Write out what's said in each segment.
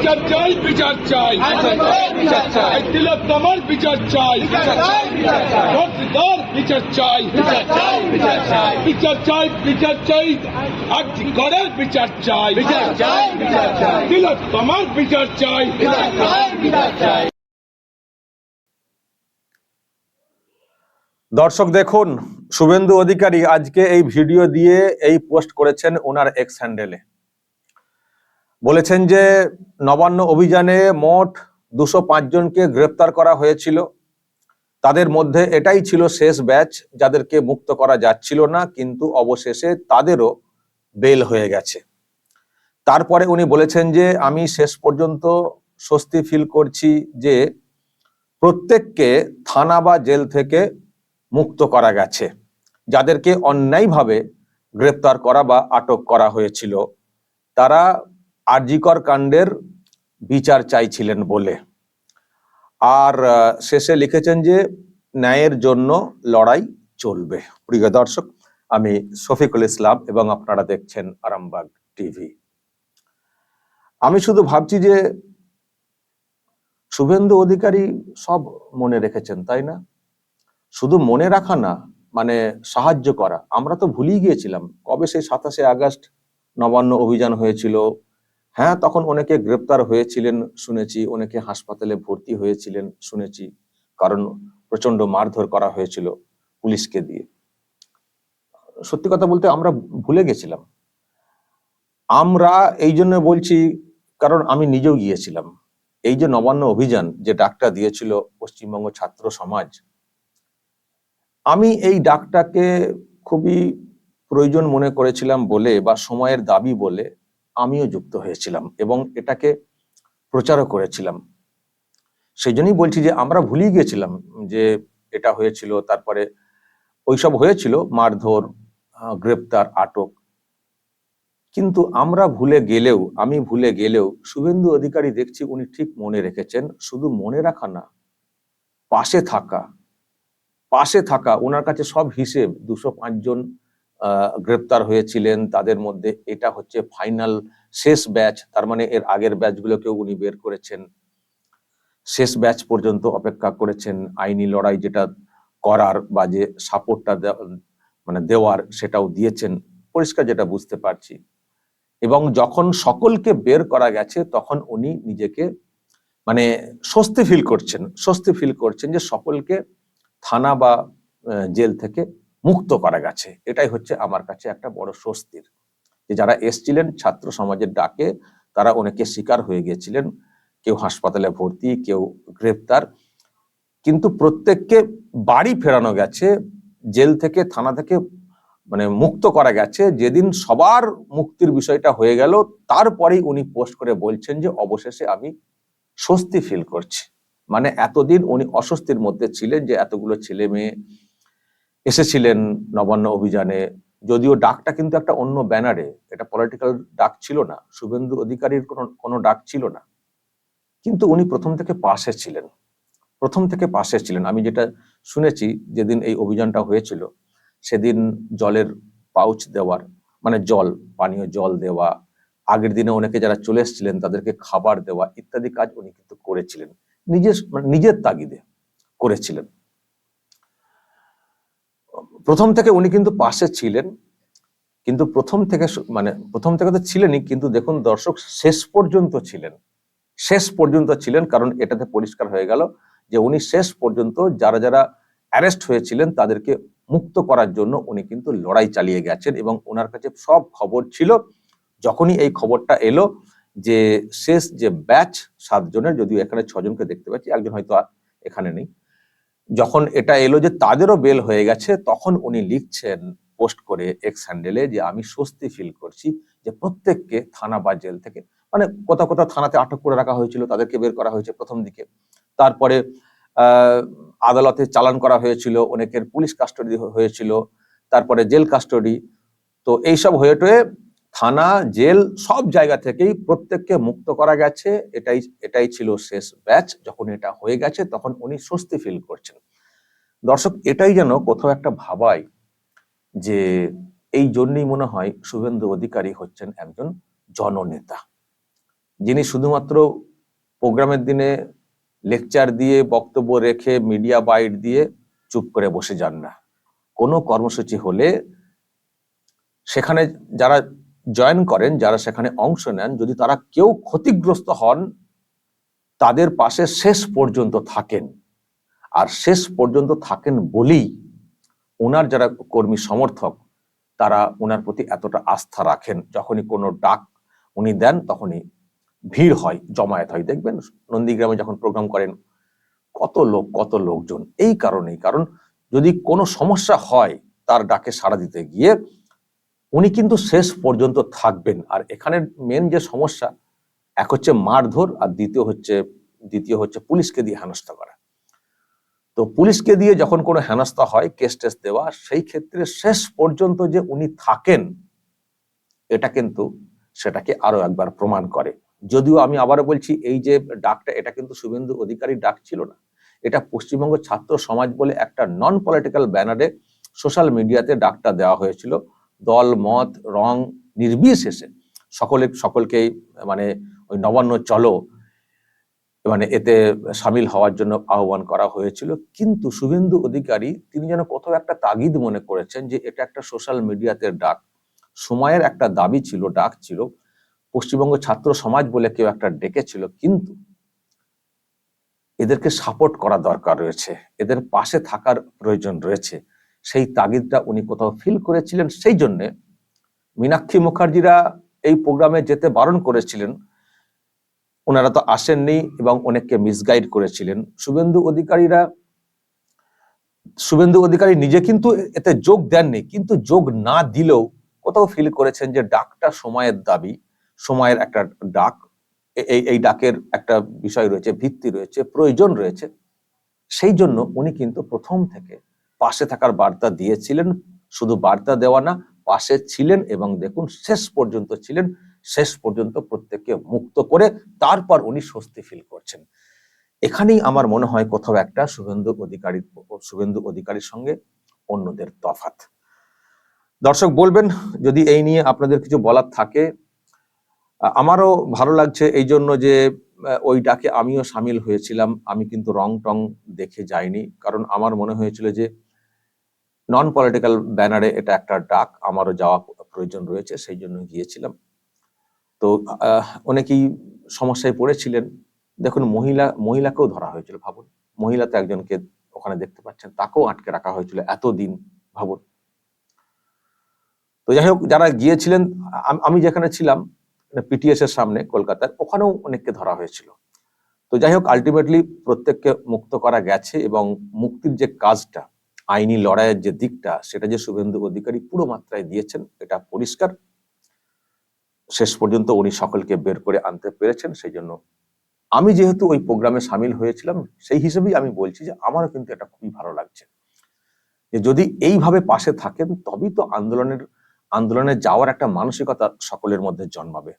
বিচার চাই, বিচার চাই, তিলোত্তমার বিচার চাই, বিচার চাই, বিচার চাই, বিচার চাই, আর্থিকরের বিচার চাই, তিলোত্তমার বিচার চাই। দর্শক দেখুন, শুভেন্দু অধিকারী আজকে এই ভিডিও দিয়ে এই পোস্ট করেছেন ওনার এক্স হ্যান্ডেলে। বলেছেন যে নবান্ন অভিযানে মোট 205 জনকে গ্রেপ্তার করা হয়েছিল, তাদের মধ্যে এটাই ছিল শেষ ব্যাচ যাদেরকে মুক্ত করা যাচ্ছিল না, কিন্তু অবশেষে তাদেরও বেল হয়ে গেছে। তারপরে উনি বলেছেন যে আমি শেষ পর্যন্ত স্বস্তি ফিল করছি যে প্রত্যেককে থানা বা জেল থেকে মুক্ত করা গেছে, যাদেরকে অন্যায়ভাবে গ্রেপ্তার করা বা আটক করা হয়েছিল তারা আরজিকর কাণ্ডের বিচার চাইছিলেন বলে। আর শেষে লিখেছেন যে ন্যায়ের জন্য লড়াই চলবে। প্রিয় দর্শক, আমি শফিকুল ইসলাম এবং আপনারা দেখছেন আরামবাগ টিভি। আমি শুধু ভাবছি যে শুভেন্দু অধিকারী সব মনে রেখেছেন, তাই না? শুধু মনে রাখা না, মানে সাহায্য করা। আমরা তো ভুলেই গিয়েছিলাম কবে সেই 27শে আগস্ট নবান্ন অভিযান হয়েছিল। হ্যাঁ, তখন অনেকে গ্রেপ্তার হয়েছিলেন শুনেছি, অনেকে হাসপাতালে ভর্তি হয়েছিলেন শুনেছি, কারণ প্রচন্ড মারধর করা হয়েছিল পুলিশকে দিয়ে। সত্যি কথা বলতে আমরা ভুলে গেছিলাম। আমরা এই জন্য বলছি কারণ আমি নিজেও গিয়েছিলাম। এই যে নবান্ন অভিযান যে ডাকটা দিয়েছিল পশ্চিমবঙ্গ ছাত্র সমাজ, আমি এই ডাকটাকে খুবই প্রয়োজন মনে করেছিলাম বলে বা সময়ের দাবি বলে আমিও যুক্ত হয়েছিলাম এবং এটাকে প্রচারও করেছিলাম। সেই জন্যই বলছি যে আমরা ভুলেই গিয়েছিলাম যে এটা হয়েছিল, তারপরে ওইসব হয়েছিল, মারধর, গ্রেপ্তার, আটক। কিন্তু আমরা ভুলে গেলেও, আমি ভুলে গেলেও শুভেন্দু অধিকারী দেখছি উনি ঠিক মনে রেখেছেন। শুধু মনে রাখা না, পাশে থাকা, ওনার কাছে সব হিসেব। 205 জন গ্রেপ্তার হয়েছিলেন, তাদের মধ্যে এটা হচ্ছে ফাইনাল শেষ ব্যাচ, তার মানে এর আগের ব্যাচগুলোকেও উনি বের করেছেন, শেষ ব্যাচ পর্যন্ত অপেক্ষা করেছেন, আইনি লড়াই যেটা করার বা যে সাপোর্টটা মানে দেওয়ার সেটাও দিয়েছেন, পরিষ্কার যেটা বুঝতে পারছি। এবং যখন সকলকে বের করা গেছে তখন উনি নিজেকে মানে স্বস্তি ফিল করছেন যে সকলকে থানা বা জেল থেকে মুক্ত করা গেছে। এটাই হচ্ছে আমার কাছে একটা বড় স্বস্তির, যে যারা এসছিলেন ছাত্র সমাজের ডাকে তারা অনেকে শিকার হয়ে গিয়েছিলেন, কেউ হাসপাতালে ভর্তি, কেউ গ্রেপ্তার, কিন্তু প্রত্যেককে বাড়ি ফেরানো গেছে, জেল থেকে থানা থেকে মানে মুক্ত করা গেছে। যেদিন সবার মুক্তির বিষয়টা হয়ে গেল তারপরেই উনি পোস্ট করে বলছেন যে অবশেষে আমি স্বস্তি ফিল করছি। মানে এতদিন উনি অস্বস্তির মধ্যে ছিলেন যে এতগুলো ছেলে মেয়ে এসেছিলেন নবান্ন অভিযানে, যদিও ডাকটা কিন্তু একটা অন্য ব্যানারে, এটা পলিটিক্যাল ডাক ছিল না, শুভেন্দু অধিকারীর কোনো ডাক ছিল না, কিন্তু উনি প্রথম থেকে পাশে ছিলেন। আমি যেটা শুনেছি, যেদিন এই অভিযানটা হয়েছিল সেদিন জলের পাউচ দেওয়ার, মানে পানীয় জল দেওয়া, আগের দিনে অনেকে যারা চলে এসেছিলেন তাদেরকে খাবার দেওয়া ইত্যাদি কাজ উনি কিন্তু করেছিলেন, নিজের তাগিদে করেছিলেন। প্রথম থেকে উনি কিন্তু পাশে ছিলেন, কিন্তু প্রথম থেকে তো ছিলেনই, কিন্তু দেখুন দর্শক শেষ পর্যন্ত ছিলেন, কারণ এটাতে পরিষ্কার হয়ে গেল যে উনি শেষ পর্যন্ত যারা যারা অ্যারেস্ট হয়েছিলেন তাদেরকে মুক্ত করার জন্য উনি কিন্তু লড়াই চালিয়ে গেছেন। এবং ওনার কাছে সব খবর ছিল। যখনই এই খবরটা এলো যে শেষ যে ব্যাচ 7 জনের, যদিও এখানে 6 জনকে দেখতে পাচ্ছি, একজন হয়তো এখানে নেই, যখন এটা এলো যে তাদেরও বেল হয়ে গেছে, তখন উনি লিখছেন পোস্ট করে এক্স হ্যান্ডেলে যে আমি স্বস্তি ফিল করছি যে প্রত্যেককে থানা বা জেল থেকে, মানে কোথাও কোথাও থানাতে আটক করে রাখা হয়েছিল, তাদেরকে বের করা হয়েছে প্রথম দিকে, তারপরে আদালতে চালান করা হয়েছিল, অনেকের পুলিশ কাস্টডি হয়েছিল, তারপরে জেল কাস্টডি। তো এইসব হয়ে টয়ে থানা জেল সব জায়গা থেকেই প্রত্যেককে মুক্ত করা গেছে। এটাই ছিল শেষ ব্যাচ। যখন এটা হয়ে গেছে তখন উনি স্বস্তি ফিল করছেন। দর্শক, এটাই যেন কোথাও একটা ভাবায় যে এই জন্যই মনে হয় শুভেন্দু অধিকারী হচ্ছেন একজন জননেতা, যিনি শুধুমাত্র প্রোগ্রামের দিনে লেকচার দিয়ে বক্তব্য রেখে মিডিয়া বাইট দিয়ে চুপ করে বসে যান না। কোনো কর্মসূচি হলে সেখানে যারা জয়েন করেন, যারা সেখানে অংশ নেন, যদি তারা কেউ ক্ষতিগ্রস্ত হন, তাদের পাশে শেষ পর্যন্ত থাকেন। আর শেষ পর্যন্ত থাকেন বলেই ওনার যারা কর্মী সমর্থক তারা ওনার প্রতি এতটা আস্থা রাখেন। যখনই কোনো ডাক উনি দেন তখনই ভিড় হয়, জমায়েত হয়। দেখবেন নন্দীগ্রামে যখন প্রোগ্রাম করেন কত লোকজন। এই কারণেই, কারণ যদি কোনো সমস্যা হয় তার ডাকে সাড়া দিতে গিয়ে উনি কিন্তু শেষ পর্যন্ত থাকবেন। আর এখানে মেন যে সমস্যা, এক হচ্ছে মারধর, আর দ্বিতীয় হচ্ছে পুলিশকে দিয়ে হেনস্থা করা। তো পুলিশকে দিয়ে যখন কোনো হেনস্থা হয়, কেস টেস দেওয়া, সেই ক্ষেত্রে শেষ পর্যন্ত যে উনি থাকেন, এটা কিন্তু সেটাকে আরো একবার প্রমাণ করে। যদিও আমি আবারও বলছি, এই যে ডাকটা, এটা কিন্তু শুভেন্দু অধিকারীর ডাক ছিল না। এটা পশ্চিমবঙ্গ ছাত্র সমাজ বলে একটা নন পলিটিক্যাল ব্যানারে সোশ্যাল মিডিয়াতে ডাকটা দেওয়া হয়েছিল। দল মত রং নির্বিশেষে সকলকেই মানে ওই নবান্ন চলো মানে এতে সামিল হওয়ার জন্য আহ্বান করা হয়েছিল। কিন্তু শুভেন্দু অধিকারী তিনি যেন কোথাও একটা তাগিদ মনে করেছেন যে এটা একটা সোশ্যাল মিডিয়াতে ডাক, সময়ের একটা দাবি ছিল, ডাক ছিল, পশ্চিমবঙ্গ ছাত্র সমাজ বলে কেউ একটা ডেকেছিল, কিন্তু এদেরকে সাপোর্ট করা দরকার রয়েছে, এদের পাশে থাকার প্রয়োজন রয়েছে। সেই তাগিদটা উনি কোথাও ফিল করেছিলেন। সেই জন্য মীনাক্ষী মুখার্জিরা এই প্রোগ্রামে যেতে বারণ করেছিলেন, ওনারা তো আসেননি এবং অনেককে মিসগাইড করেছিলেন। শুভেন্দু অধিকারী নিজে কিন্তু এতে যোগ দেননি, কিন্তু যোগ না দিলেও কোথাও ফিল করেছেন যে ডাকটা সময়ের দাবি, সময়ের একটা ডাক, এই ডাকের একটা বিষয় রয়েছে, ভিত্তি রয়েছে, প্রয়োজন রয়েছে। সেই জন্য উনি কিন্তু প্রথম থেকে পাশে থাকার বার্তা দিয়েছিলেন। শুধু বার্তা দেওয়া না, পাশে ছিলেন এবং দেখুন শেষ পর্যন্ত ছিলেন। শেষ পর্যন্ত প্রত্যেককে মুক্ত করে তারপর উনি স্বস্তি ফিল করছেন। এখানেই আমার মনে হয় কোথাও একটা শুভেন্দু অধিকারীর সঙ্গে অন্যদের তফাৎ। দর্শক বলবেন যদি এই নিয়ে আপনাদের কিছু বলার থাকে। আমারও ভালো লাগছে এই জন্য যে ওই ডাকে আমিও সামিল হয়েছিলাম। আমি কিন্তু রং টং দেখে যাইনি, কারণ আমার মনে হয়েছিল যে নন পলিটিক্যাল ব্যানারে এটা একটা ডাক, আমারও যাওয়া প্রয়োজন রয়েছে, সেই জন্য গিয়েছিলাম। তো অনেকেই সমস্যায় পড়েছিলেন। দেখুন মহিলাকেও ধরা হয়েছিল, ভাবুন। মহিলা তো একজনকে ওখানে দেখতে পাচ্ছেন, তাকেও আটকে রাখা হয়েছিল এতদিন, ভাবুন। তো যাই হোক, যারা গিয়েছিলেন, আমি যেখানে ছিলাম পিটিএস এর সামনে কলকাতার, ওখানেও অনেককে ধরা হয়েছিল। তো যাই হোক, আলটিমেটলি প্রত্যেককে মুক্ত করা গেছে এবং মুক্তির যে কাজটা, আইনি লড়াইয়ের যে দিকটা, সেটা যে শুভেন্দু অধিকারী পুরো মাত্রায় দিয়েছেন এটা পরিষ্কার। শেষ পর্যন্ত উনি সকলকে বের করে আনতে পেরেছেন। সেই জন্য আমি যেহেতু ওই প্রোগ্রামে সামিল হয়েছিলাম, সেই হিসেবেই আমি বলছি যে আমারও কিন্তু এটা খুবই ভালো লাগছে যে যদি এইভাবে পাশে থাকেন তবেই তো আন্দোলনে যাওয়ার একটা মানসিকতা সকলের মধ্যে জন্মাবে,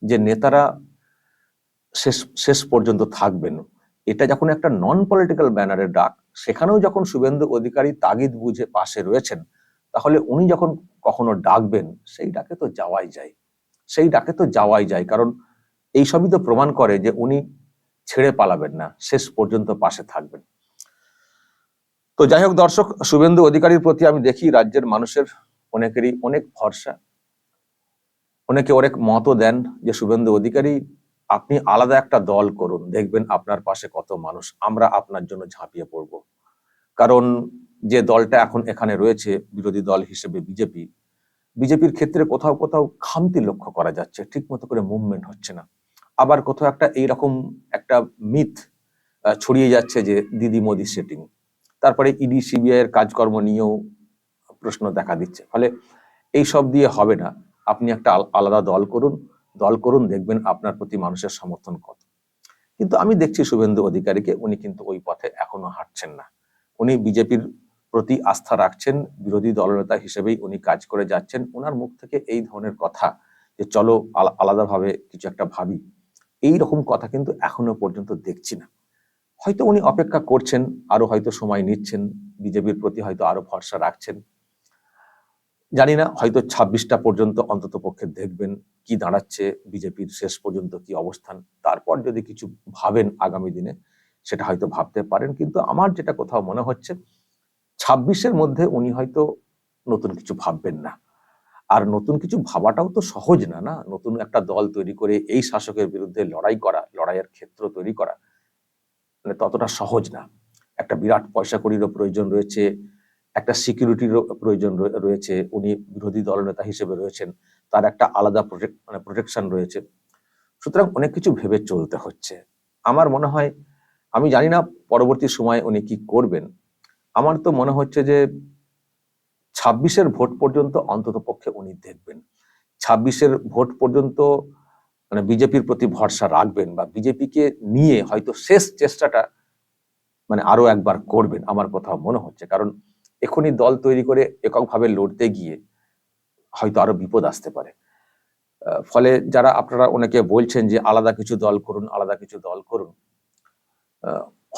যে নেতারা শেষ পর্যন্ত থাকবেন। এটা যখন একটা নন পলিটিক্যাল ব্যানারের ডাক, সেখানেও যখন শুভেন্দু অধিকারী তাগিদ বুঝে পাশে রয়েছেন, তাহলে উনি যখন কখনো ডাকবেন সেই ডাকে তো যাওয়াই যায়। কারণ এই সবই তো প্রমাণ করে যে উনি ছেড়ে পালাবেন না, শেষ পর্যন্ত পাশে থাকবেন। তো যাই হোক দর্শক, শুভেন্দু অধিকারীর প্রতি আমি দেখি রাজ্যের মানুষের অনেকেরই অনেক ভরসা, অনেকে অনেক মতও দেন যে শুভেন্দু অধিকারী আপনি আলাদা একটা দল করুন, দেখবেন আপনার পাশে কত মানুষ, আমরা আপনার জন্য ঝাঁপিয়ে পড়ব। কারণ যে দলটা এখন এখানে রয়েছে বিরোধী দল হিসেবে বিজেপির ক্ষেত্রে কোথাও খামতি লক্ষ্য করা যাচ্ছে, ঠিক মতো করে মুভমেন্ট হচ্ছে না। আবার কোথাও একটা এইরকম একটা মিথ ছড়িয়ে যাচ্ছে যে দিদি মোদি সেটিং, তারপরে ইডি সিবিআই এর কাজকর্ম নিয়েও প্রশ্ন দেখা দিচ্ছে। ফলে এই সব দিয়ে হবে না, আপনি একটা আলাদা দল করুন, দেখবেন আপনার প্রতি মানুষের সমর্থন কত। কিন্তু আমি দেখছি শুভেন্দু অধিকারীকে, উনি কিন্তু ওই পথে এখনো হাঁটছেন না। উনি বিজেপির প্রতি আস্থা রাখছেন, বিরোধী দলনেতা হিসেবেই উনি কাজ করে যাচ্ছেন। ওনার মুখ থেকে এই ধরনের কথা যে চলো আলাদাভাবে কিছু একটা ভাবি, এই রকম কথা কিন্তু এখনো পর্যন্ত দেখছি না। হয়তো উনি অপেক্ষা করছেন, আরো হয়তো সময় নিচ্ছেন, বিজেপির প্রতি হয়তো আরো ভরসা রাখছেন। জানি না, হয়তো 26টা পর্যন্ত অন্তত পক্ষে দেখবেন কি দাঁড়াচ্ছে বিজেপির, শেষ পর্যন্ত কি অবস্থান। তারপর যদি কিছু ভাবেন আগামী দিনে, সেটা হয়তো ভাবতে পারেন। কিন্তু আমার যেটা কোথাও মনে হচ্ছে 26-এর মধ্যে উনি হয়তো নতুন কিছু ভাববেন না। আর নতুন কিছু ভাবাটাও তো সহজ না, না? নতুন একটা দল তৈরি করে এই শাসকের বিরুদ্ধে লড়াই করা, লড়াইয়ের ক্ষেত্র তৈরি করা মানে ততটা সহজ না। একটা বিরাট পয়সা কড়িরও প্রয়োজন রয়েছে, একটা সিকিউরিটিরও প্রয়োজন রয়েছে। উনি বিরোধী দলনেতা হিসেবে রয়েছেন, তার একটা আলাদা প্রোটেকশন রয়েছে। সুতরাং অনেক কিছু ভেবে চলতে হচ্ছে। আমার মনে হয়, আমি জানি না পরবর্তী সময়ে উনি কি করবেন। আমার তো মনে হচ্ছে যে 26-এর ভোট পর্যন্ত অন্তত পক্ষে উনি দেখবেন। 26-এর ভোট পর্যন্ত মানে বিজেপির প্রতি ভরসা রাখবেন, বা বিজেপিকে নিয়ে হয়তো শেষ চেষ্টাটা মানে আরো একবার করবেন, আমার কোথাও মনে হচ্ছে। কারণ এখনই দল তৈরি করে এককভাবে লড়তে গিয়ে হয়তো আরো বিপদ আসতে পারে। ফলে যারা আপনারা অনেকে বলছেন যে আলাদা কিছু দল করুন, আলাদা কিছু দল করুন,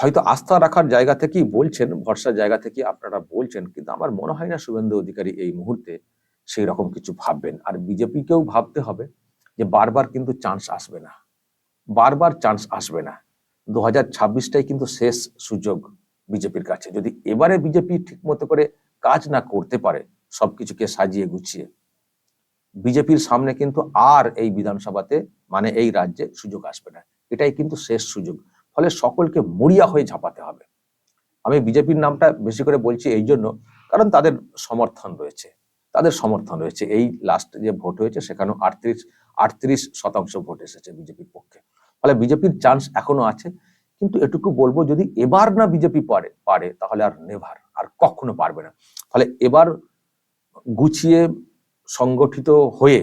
হয়তো আস্থা রাখার জায়গা থেকেই বলছেন, ভরসার জায়গা থেকে আপনারা বলছেন, কিন্তু আমার মনে হয় না শুভেন্দু অধিকারী এই মুহূর্তে সেই রকম কিছু ভাববেন। আর বিজেপিকেও ভাবতে হবে যে বারবার কিন্তু চান্স আসবে না, বারবার চান্স আসবে না। 2026টাই কিন্তু শেষ সুযোগ বিজেপির কাছে। যদি এবারে বিজেপি ঠিক মতো করে কাজ না করতে পারে, সবকিছুকে সাজিয়ে গুছিয়ে, বিজেপির সামনে কিন্তু আর এই বিধানসভাতে মানে এই রাজ্যে সুযোগ আসবে না। এটাই কিন্তু শেষ সুযোগ। ফলে সকলকে মরিয়া হয়ে ঝাঁপাতে হবে। আমি বিজেপির নামটা বেশি করে বলছি এই জন্য, কারণ তাদের সমর্থন রয়েছে, তাদের সমর্থন রয়েছে। এই লাস্ট যে ভোট হয়েছে সেখানেও 38% ভোট এসেছে বিজেপির পক্ষে। ফলে বিজেপির চান্স এখনো আছে। কিন্তু এটুকু বলবো, যদি এবার না বিজেপি পারে তাহলে আর নেভার, আর কখনো পারবে না। ফলে এবার গুছিয়ে সংগঠিত হয়ে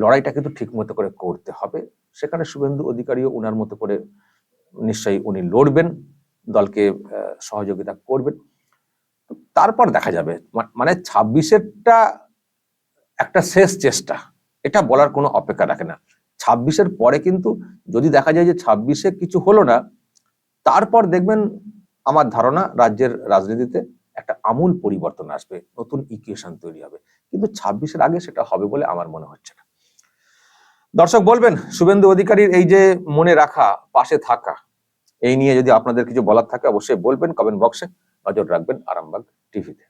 লড়াইটা কিন্তু ঠিক মতো করে করতে হবে। সেখানে শুভেন্দু অধিকারীও উনার মতো করে নিশ্চয়ই উনি লড়বেন, দলকে সহযোগিতা করবেন। তারপর দেখা যাবে। মানে 26-এরটা একটা শেষ চেষ্টা, এটা বলার কোনো অপেক্ষা রাখে না। 26-এর পরে কিন্তু যদি দেখা যায় যে 26-এ কিছু হলো না, তারপর দেখবেন আমার ধারণা রাজ্যের রাজনীতিতে একটা আমূল পরিবর্তন আসবে, নতুন ইকুয়েশন তৈরি হবে। কিন্তু 26-এর আগে সেটা হবে বলে আমার মনে হচ্ছে না। দর্শক বলবেন শুভেন্দু অধিকারীর এই যে মনে রাখা, পাশে থাকা, এই নিয়ে যদি আপনাদের কিছু বলার থাকে অবশ্যই বলবেন কমেন্ট বক্সে। নজর রাখবেন আরামবাগ টিভিতে।